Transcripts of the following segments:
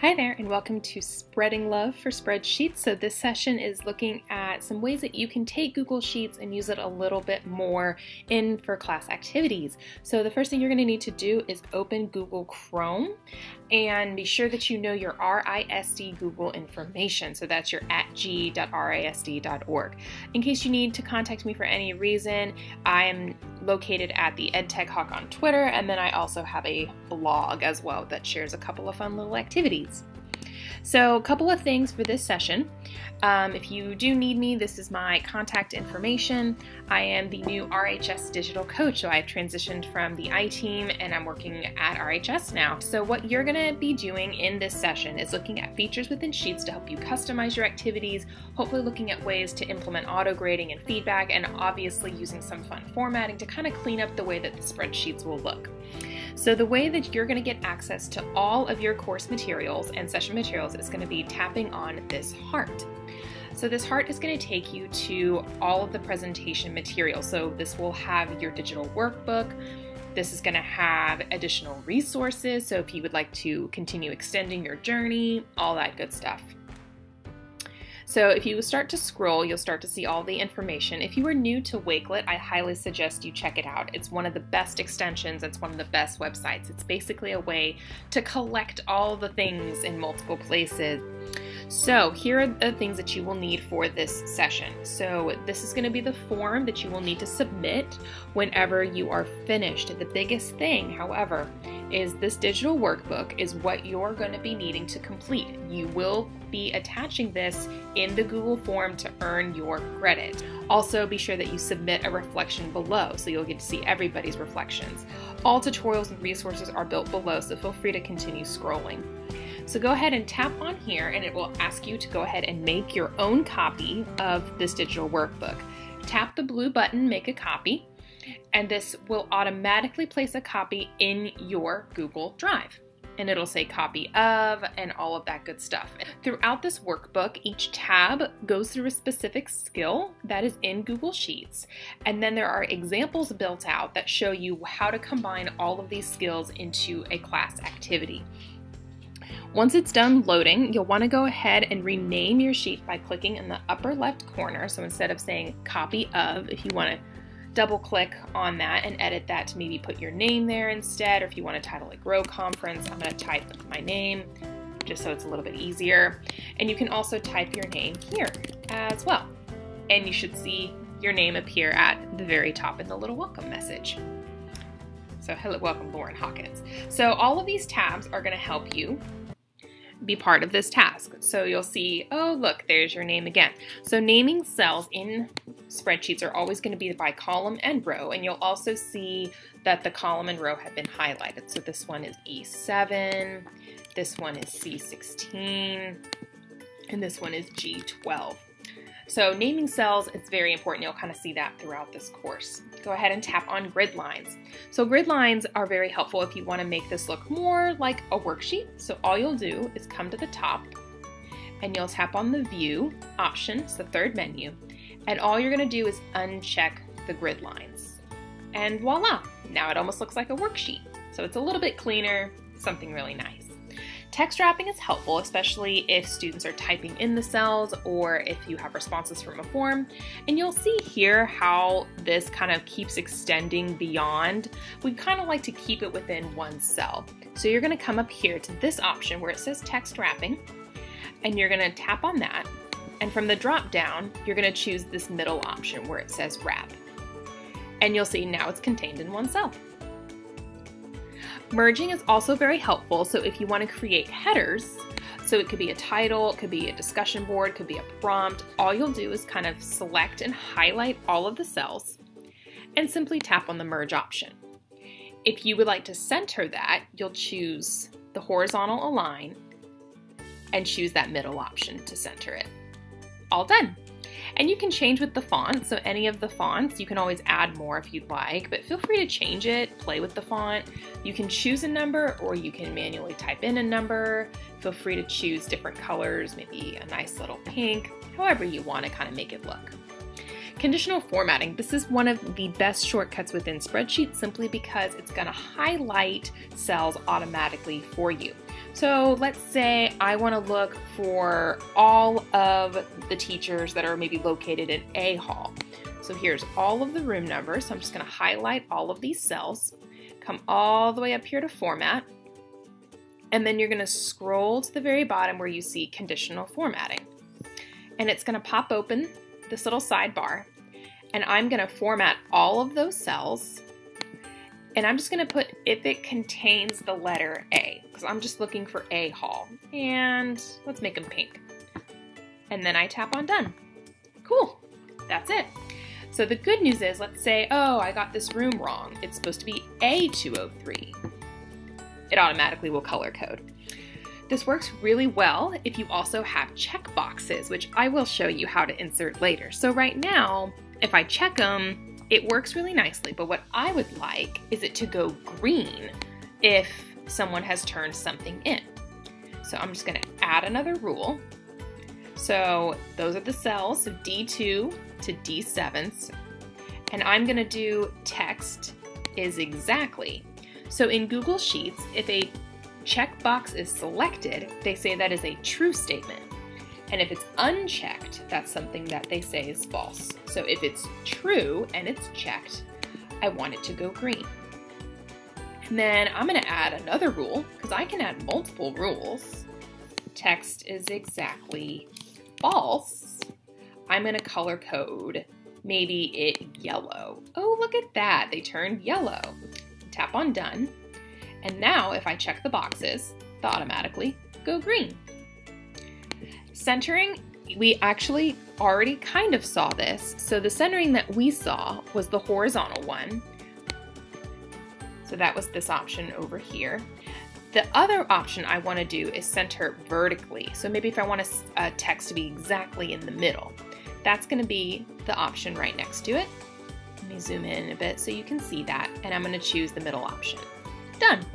Hi there, and welcome to Spreading Love for Spreadsheets. So this session is looking at some ways that you can take Google Sheets and use it a little bit more in for class activities. So the first thing you're going to need to do is open Google Chrome and be sure that you know your RISD Google information. So that's your @g.risd.org. In case you need to contact me for any reason, I am located at the EdTech Hawk on Twitter, and then I also have a blog as well that shares a couple of fun little activities. So a couple of things for this session. If you do need me, this is my contact information. I am the new RHS digital coach, so I've transitioned from the I team and I'm working at RHS now. So what you're going to be doing in this session is looking at features within Sheets to help you customize your activities, hopefully looking at ways to implement auto grading and feedback, and obviously using some fun formatting to kind of clean up the way that the spreadsheets will look. So the way that you're going to get access to all of your course materials and session materials is going to be tapping on this heart. So this heart is going to take you to all of the presentation materials. So this will have your digital workbook. This is going to have additional resources. So if you would like to continue extending your journey, all that good stuff. So if you start to scroll, you'll start to see all the information. If you are new to Wakelet, I highly suggest you check it out. It's one of the best extensions. It's one of the best websites. It's basically a way to collect all the things in multiple places. So here are the things that you will need for this session. So this is going to be the form that you will need to submit whenever you are finished. The biggest thing, however, is this digital workbook is what you're going to be needing to complete. You will be attaching this in the Google form to earn your credit. Also, be sure that you submit a reflection below so you'll get to see everybody's reflections. All tutorials and resources are built below, so feel free to continue scrolling. So go ahead and tap on here and it will ask you to go ahead and make your own copy of this digital workbook. Tap the blue button, make a copy, and this will automatically place a copy in your Google Drive. And it'll say copy of and all of that good stuff. Throughout this workbook, each tab goes through a specific skill that is in Google Sheets. And then there are examples built out that show you how to combine all of these skills into a class activity. Once it's done loading, you'll want to go ahead and rename your sheet by clicking in the upper left corner. So instead of saying copy of, if you want to double click on that and edit that to maybe put your name there instead, or if you want to title it Grow Conference, I'm going to type my name just so it's a little bit easier. And you can also type your name here as well. And you should see your name appear at the very top in the little welcome message. So hello, welcome Lauren Hawkins. So all of these tabs are going to help you be part of this task. So you'll see, oh look, there's your name again. So naming cells in spreadsheets are always going to be by column and row, and you'll also see that the column and row have been highlighted. So this one is E7, this one is C16, and this one is G12. So naming cells is very important. You'll kind of see that throughout this course. Go ahead and tap on grid lines. So grid lines are very helpful if you want to make this look more like a worksheet. So all you'll do is come to the top and you'll tap on the view option, it's the third menu, and all you're going to do is uncheck the grid lines. And voila, now it almost looks like a worksheet. So it's a little bit cleaner, something really nice. Text wrapping is helpful, especially if students are typing in the cells or if you have responses from a form. And you'll see here how this kind of keeps extending beyond. We kind of like to keep it within one cell. So you're going to come up here to this option where it says text wrapping, and you're going to tap on that. And from the drop down, you're going to choose this middle option where it says wrap. And you'll see now it's contained in one cell. Merging is also very helpful, so if you want to create headers, so it could be a title, it could be a discussion board, it could be a prompt, all you'll do is kind of select and highlight all of the cells and simply tap on the merge option. If you would like to center that, you'll choose the horizontal align and choose that middle option to center it. All done. And you can change with the font, so any of the fonts, you can always add more if you'd like, but feel free to change it, play with the font. You can choose a number or you can manually type in a number. Feel free to choose different colors, maybe a nice little pink, however you want to kind of make it look. Conditional formatting. This is one of the best shortcuts within spreadsheets simply because it's going to highlight cells automatically for you. So let's say I want to look for all of the teachers that are maybe located in A hall. So here's all of the room numbers. So I'm just going to highlight all of these cells, come all the way up here to format, and then you're going to scroll to the very bottom where you see conditional formatting. And it's going to pop open this little sidebar, and I'm going to format all of those cells, and I'm just going to put if it contains the letter A, because I'm just looking for A hall, and let's make them pink. And then I tap on done. Cool, that's it. So the good news is, let's say, oh, I got this room wrong. It's supposed to be A203. It automatically will color code. This works really well if you also have checkboxes, which I will show you how to insert later. So right now, if I check them, it works really nicely, but what I would like is it to go green if someone has turned something in. So I'm just going to add another rule. So those are the cells, so D2 to D7, and I'm going to do text is exactly. So in Google Sheets, if a checkbox is selected, they say that is a true statement. And if it's unchecked, that's something that they say is false. So if it's true and it's checked, I want it to go green. And then I'm going to add another rule, because I can add multiple rules. Text is exactly false. I'm going to color code maybe it yellow. Oh, look at that. They turned yellow. Tap on done. And now if I check the boxes, they'll automatically go green. Centering, we actually already kind of saw this. So the centering that we saw was the horizontal one. So that was this option over here. The other option I want to do is center vertically. So maybe if I want a text to be exactly in the middle, that's going to be the option right next to it. Let me zoom in a bit so you can see that, and I'm going to choose the middle option. Done.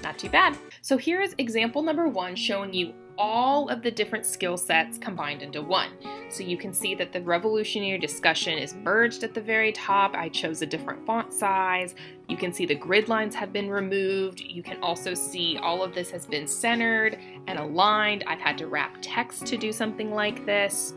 Not too bad. So here is example number 1 showing you all of the different skill sets combined into one. So you can see that the revolutionary discussion is merged at the very top. I chose a different font size. You can see the grid lines have been removed. You can also see all of this has been centered and aligned. I've had to wrap text to do something like this.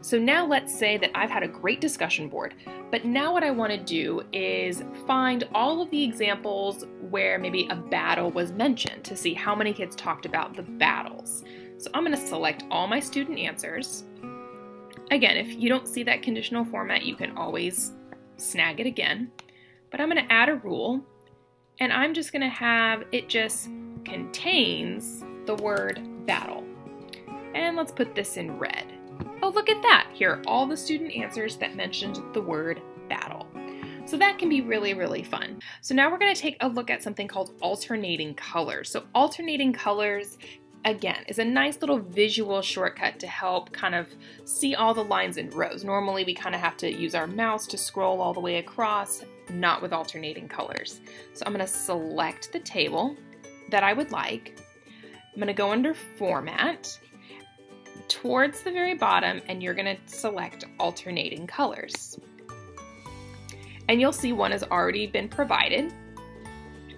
So now let's say that I've had a great discussion board, but now what I want to do is find all of the examples where maybe a battle was mentioned to see how many kids talked about the battles. So I'm going to select all my student answers. Again, if you don't see that conditional format, you can always snag it again, but I'm going to add a rule, and I'm just going to have it just contains the word battle. And let's put this in red. Oh, look at that. Here are all the student answers that mentioned the word battle. So that can be really, really fun. So now we're going to take a look at something called alternating colors. So alternating colors, again, is a nice little visual shortcut to help kind of see all the lines in rows. Normally we kind of have to use our mouse to scroll all the way across, not with alternating colors. So I'm going to select the table that I would like. I'm going to go under Format, towards the very bottom, and you're going to select alternating colors. And you'll see one has already been provided,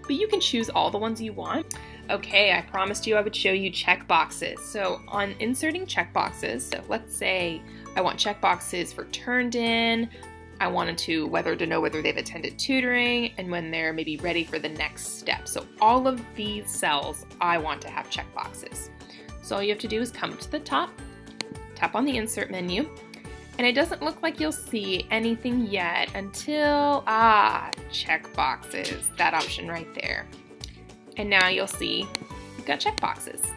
but you can choose all the ones you want. Okay, I promised you I would show you checkboxes. So on inserting checkboxes, so let's say I want checkboxes for turned in, I wanted to know whether they've attended tutoring, and when they're maybe ready for the next step. So all of these cells I want to have checkboxes. So all you have to do is come to the top, tap on the insert menu, and it doesn't look like you'll see anything yet until, checkboxes, that option right there. And now you'll see you've got checkboxes.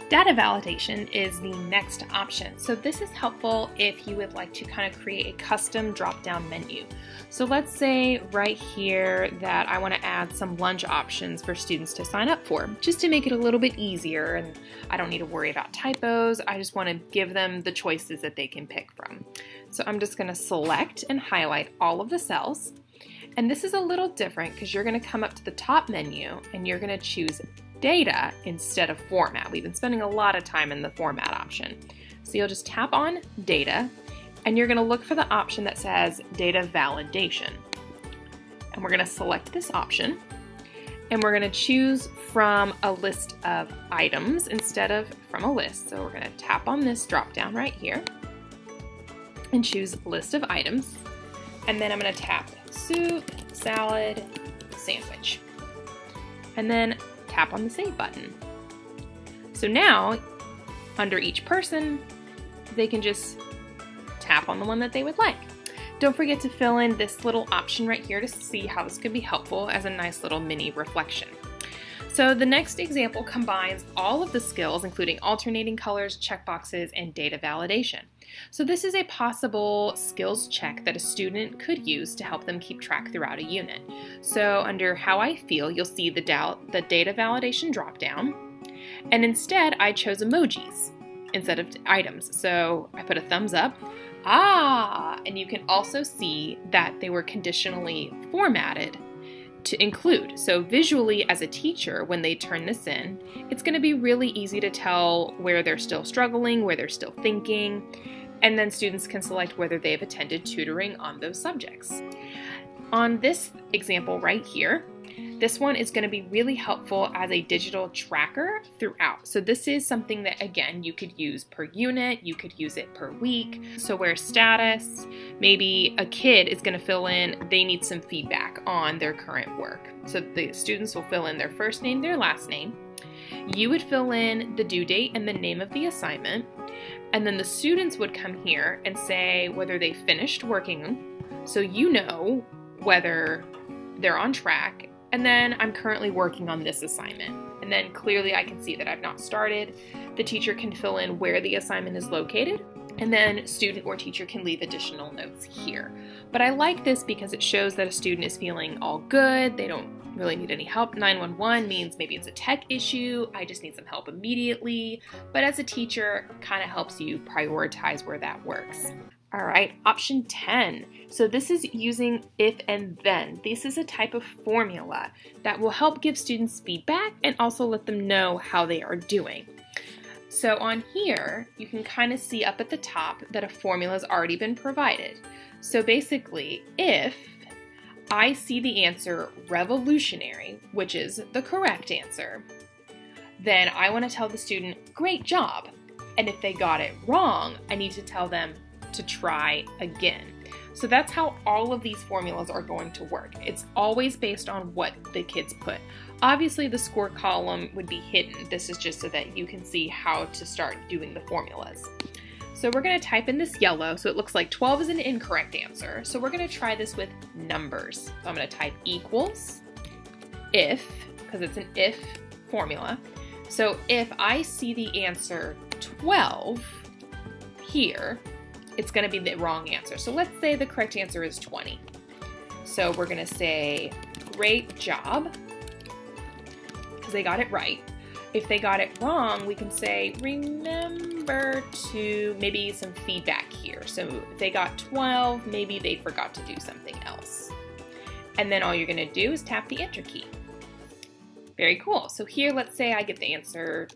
Data validation is the next option. So this is helpful if you would like to kind of create a custom drop-down menu. So let's say right here that I want to add some lunch options for students to sign up for, just to make it a little bit easier, and I don't need to worry about typos. I just want to give them the choices that they can pick from. So I'm just going to select and highlight all of the cells. And this is a little different because you're going to come up to the top menu and you're going to choose data instead of format. We've been spending a lot of time in the format option. So you'll just tap on data, and you're going to look for the option that says data validation. And we're going to select this option, and we're going to choose from a list of items instead of from a list. So we're going to tap on this drop down right here and choose list of items. And then I'm going to tap soup, salad, sandwich. And then tap on the save button. So now, under each person, they can just tap on the one that they would like. Don't forget to fill in this little option right here to see how this could be helpful as a nice little mini reflection. So the next example combines all of the skills, including alternating colors, checkboxes, and data validation. So this is a possible skills check that a student could use to help them keep track throughout a unit. So under how I feel, you'll see the data validation dropdown, and instead I chose emojis instead of items. So I put a thumbs up. And you can also see that they were conditionally formatted to include. So visually, as a teacher, when they turn this in, it's going to be really easy to tell where they're still struggling, where they're still thinking, and then students can select whether they've attended tutoring on those subjects. On this example right here, this one is going to be really helpful as a digital tracker throughout. So this is something that, again, you could use per unit, you could use it per week. So where status, maybe a kid is going to fill in, they need some feedback on their current work. So the students will fill in their first name, their last name. You would fill in the due date and the name of the assignment. And then the students would come here and say whether they finished working, so you know whether they're on track. And then I'm currently working on this assignment. And then clearly I can see that I've not started. The teacher can fill in where the assignment is located. And then student or teacher can leave additional notes here. But I like this because it shows that a student is feeling all good. They don't really need any help. 911 means maybe it's a tech issue. I just need some help immediately. But as a teacher, it kind of helps you prioritize where that works. All right, option 10. So this is using if and then. This is a type of formula that will help give students feedback and also let them know how they are doing. So on here, you can kind of see up at the top that a formula has already been provided. So basically, if I see the answer revolutionary, which is the correct answer, then I want to tell the student, great job. And if they got it wrong, I need to tell them to try again. So that's how all of these formulas are going to work. It's always based on what the kids put. Obviously the score column would be hidden. This is just so that you can see how to start doing the formulas. So we're going to type in this yellow, so it looks like 12 is an incorrect answer. So we're going to try this with numbers. So I'm going to type equals if, because it's an if formula. So if I see the answer 12 here, it's going to be the wrong answer. So let's say the correct answer is 20. So we're going to say, great job, because they got it right. If they got it wrong, we can say, remember to maybe some feedback here. So if they got 12, maybe they forgot to do something else. And then all you're going to do is tap the enter key. Very cool. So here, let's say I get the answer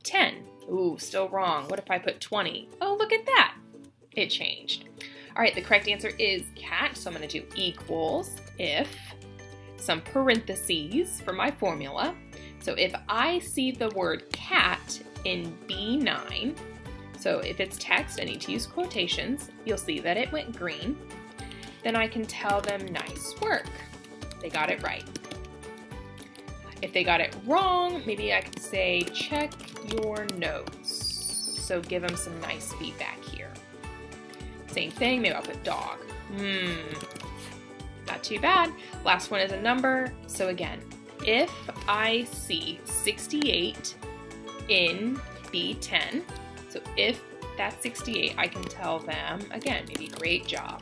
10. Ooh, still wrong. What if I put 20? Oh, look at that. It changed. All right, the correct answer is cat, so I'm going to do equals if, some parentheses for my formula. So if I see the word cat in B9, so if it's text, I need to use quotations, you'll see that it went green. Then I can tell them nice work. They got it right. If they got it wrong, maybe I could say check your notes. So give them some nice feedback here. Same thing, maybe I'll put dog. Not too bad. Last one is a number. So again, if I see 68 in B10, so if that's 68, I can tell them, again, maybe great job.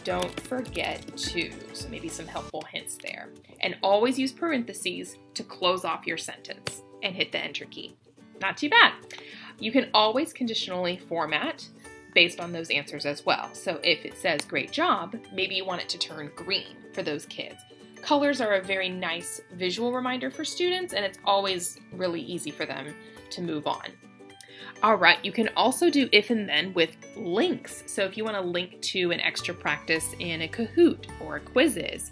Don't forget to, so maybe some helpful hints there. And always use parentheses to close off your sentence and hit the enter key. Not too bad. You can always conditionally format based on those answers as well. So if it says great job, maybe you want it to turn green for those kids. Colors are a very nice visual reminder for students, and it's always really easy for them to move on. All right, you can also do if and then with links. So if you want to link to an extra practice in a Kahoot or a quizzes,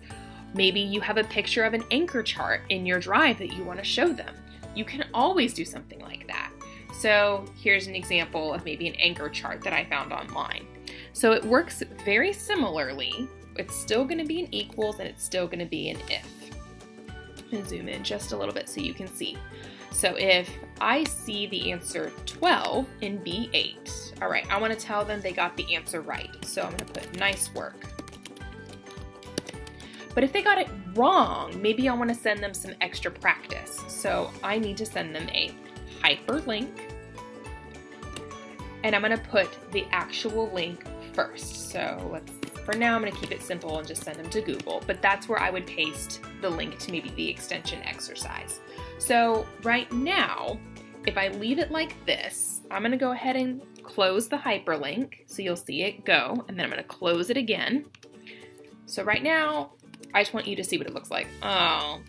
maybe you have a picture of an anchor chart in your drive that you want to show them. You can always do something like that. So here's an example of maybe an anchor chart that I found online. So it works very similarly. It's still going to be an equals and it's still going to be an if. And zoom in just a little bit so you can see. So if I see the answer 12 in B8, all right, I want to tell them they got the answer right. So I'm going to put nice work. But if they got it wrong, maybe I want to send them some extra practice. So I need to send them a hyperlink. And I'm going to put the actual link first. So for now, I'm going to keep it simple and just send them to Google. But that's where I would paste the link to maybe the extension exercise. So right now, if I leave it like this, I'm going to go ahead and close the hyperlink. So you'll see it go. And then I'm going to close it again. So right now, I just want you to see what it looks like. Oh,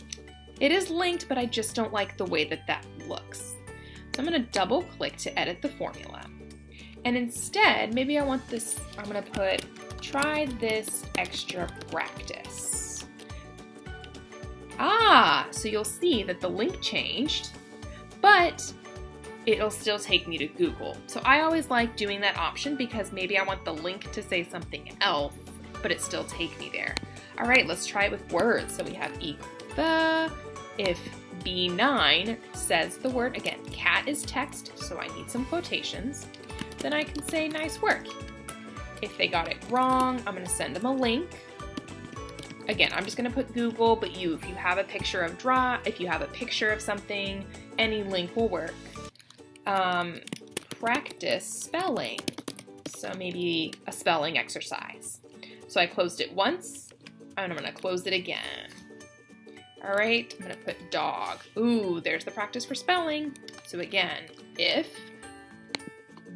it is linked, but I just don't like the way that that looks. So I'm going to double click to edit the formula. And instead, maybe I want this, I'm going to put, try this extra practice. Ah, so you'll see that the link changed, but it'll still take me to Google. So I always like doing that option because maybe I want the link to say something else, but it still take me there. All right, let's try it with words. So we have equal the, if B9 says the word, again, cat is text, so I need some quotations, then I can say nice work. If they got it wrong, I'm gonna send them a link. Again, I'm just gonna put Google, but if you have a picture of if you have a picture of something, any link will work. Practice spelling. So maybe a spelling exercise. So I closed it once, and I'm gonna close it again. All right, I'm gonna put dog. Ooh, there's the practice for spelling. So again, if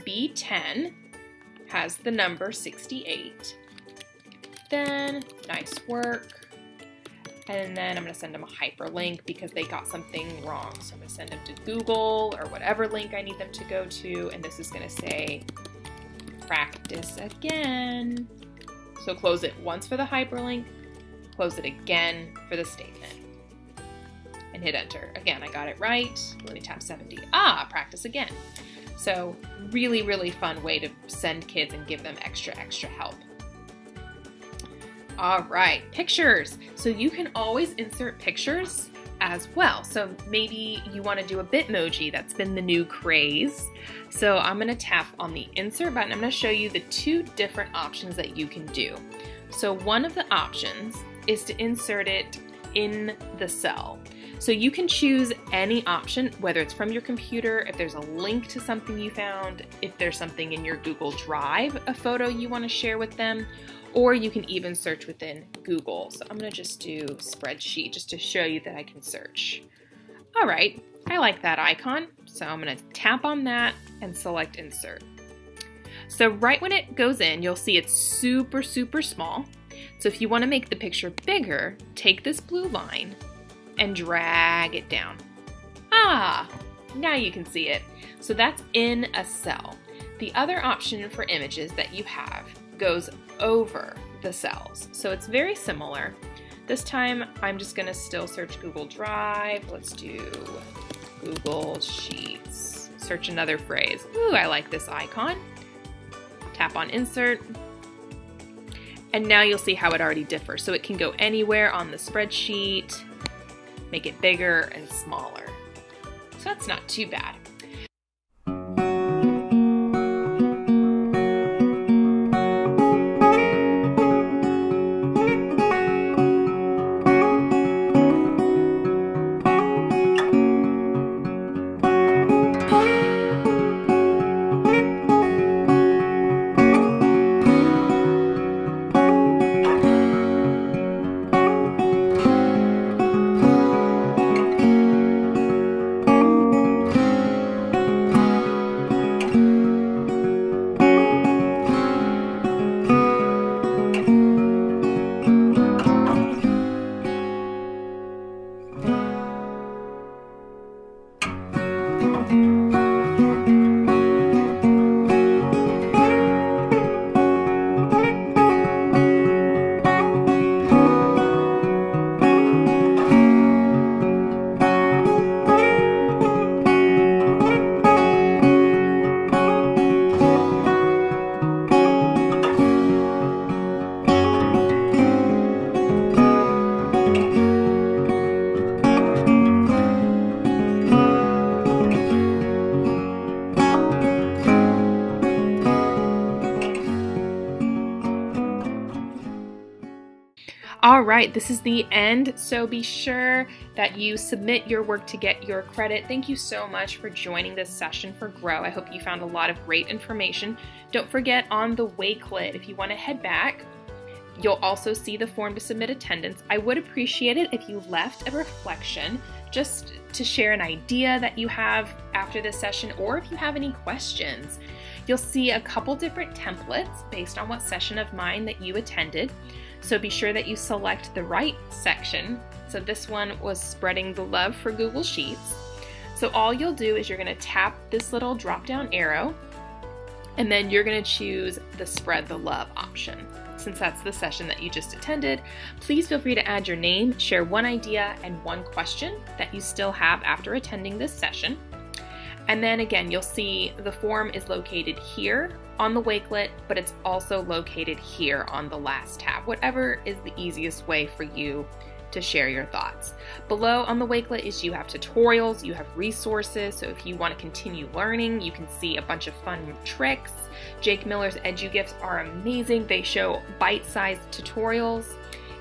B10 has the number 68, then nice work. And then I'm gonna send them a hyperlink because they got something wrong. So I'm gonna send them to Google or whatever link I need them to go to. And this is gonna say practice again. So close it once for the hyperlink, close it again for the statement. And hit enter. Again, I got it right. Let me tap 70. Ah, practice again. So really, really fun way to send kids and give them extra help. All right, pictures. So you can always insert pictures as well. So maybe you want to do a Bitmoji. That's been the new craze. So I'm going to tap on the insert button. I'm going to show you the two different options that you can do. So one of the options is to insert it in the cell. So you can choose any option, whether it's from your computer, if there's a link to something you found, if there's something in your Google Drive, a photo you want to share with them, or you can even search within Google. So I'm going to just do spreadsheet just to show you that I can search. All right, I like that icon. So I'm going to tap on that and select insert. So right when it goes in, you'll see it's super, super small. So if you want to make the picture bigger, take this blue line and drag it down. Ah, now you can see it. So that's in a cell. The other option for images that you have goes over the cells. So it's very similar. This time I'm just gonna still search Google Drive. Let's do Google Sheets. Search another phrase. Ooh, I like this icon. Tap on insert. And now you'll see how it already differs. So it can go anywhere on the spreadsheet, make it bigger and smaller. So that's not too bad. right, this is the end, so be sure that you submit your work to get your credit. Thank you so much for joining this session for Grow. I hope you found a lot of great information. Don't forget, on the Wakelet, if you want to head back, you'll also see the form to submit attendance. I would appreciate it if you left a reflection just to share an idea that you have after this session, or if you have any questions. You'll see a couple different templates based on what session of mine that you attended. So be sure that you select the right section. So this one was spreading the love for Google Sheets. So all you'll do is you're going to tap this little drop down arrow, and then you're going to choose the spread the love option. Since that's the session that you just attended, please feel free to add your name, share one idea and one question that you still have after attending this session. And then again, you'll see the form is located here on the Wakelet, but it's also located here on the last tab, whatever is the easiest way for you to share your thoughts. Below on the Wakelet is you have tutorials, you have resources, so if you want to continue learning, you can see a bunch of fun tricks. Jake Miller's EduGifts are amazing. They show bite-sized tutorials.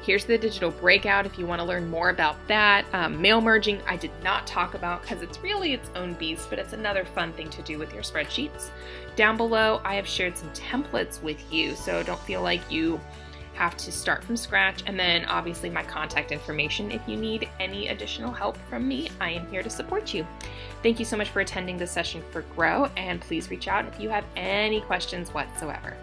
Here's the digital breakout if you want to learn more about that. Mail merging I did not talk about because it's really its own beast, but it's another fun thing to do with your spreadsheets. Down below, I have shared some templates with you, so don't feel like you have to start from scratch. And then obviously my contact information. If you need any additional help from me, I am here to support you. Thank you so much for attending this session for Grow, and please reach out if you have any questions whatsoever.